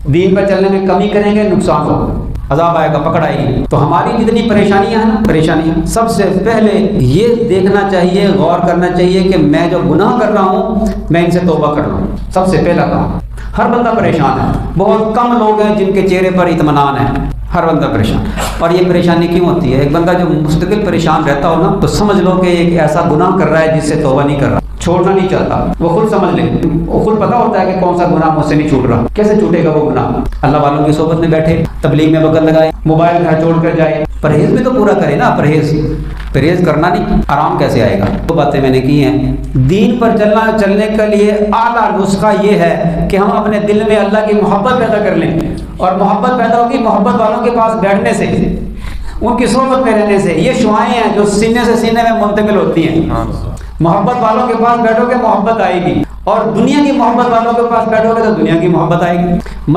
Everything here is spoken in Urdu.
دین پر چلنے میں کمی کریں گے نقصان ہوگا، عذاب آئے گا، پکڑ آئے گی۔ تو ہماری جتنی پریشانیاں ہیں نا، پریشانیاں سب سے پہلے یہ دیکھنا چاہیے، غور کرنا چاہیے کہ میں جو گناہ کر رہا ہوں میں ان سے توبہ کر رہا ہوں۔ سب سے پہلا کام، ہر بندہ پریشان ہے، بہت کم لوگ ہیں جن کے چہرے پر اطمینان ہے، ہر بندہ پریشان۔ اور یہ پریشانی کیوں ہوتی ہے؟ ایک بندہ جو مستقل پریشان رہتا ہو نا، تو سمجھ لو کہ ایک ایسا گناہ کر رہا ہے جس سے توبہ نہیں کر رہا، چھوڑنا نہیں چاہتا۔ وہ خود سمجھ لے، وہ خود پتا ہوتا ہے کہ کون سا گناہ مجھ سے نہیں چھوٹ رہا، کیسے چھوٹے گا وہ گناہ؟ اللہ والوں کی صحبت میں بیٹھے، تبلیغ میں وقت لگائے، موبائل گھر چھوڑ کر جائے، پرہیز بھی تو پورا کرے نا۔ پرہیز کرنا نہیں، آرام کیسے آئے گا؟ دو باتیں میں نے کی ہیں۔ دین پر چلنے کے لیے اعلیٰ نسخہ یہ ہے کہ ہم اپنے دل میں اللہ کی محبت پیدا کر لیں، اور محبت پیدا ہوگی محبت والوں کے پاس بیٹھنے سے، ان کی صحبت میں رہنے سے۔ یہ شعائیں ہیں جو سینے سے سینے میں منتقل ہوتی ہیں۔ محبت والوں کے پاس بیٹھو گے محبت آئے گی، اور دنیا کی محبت والوں کے پاس بیٹھو گے تو دنیا کی محبت آئے گی۔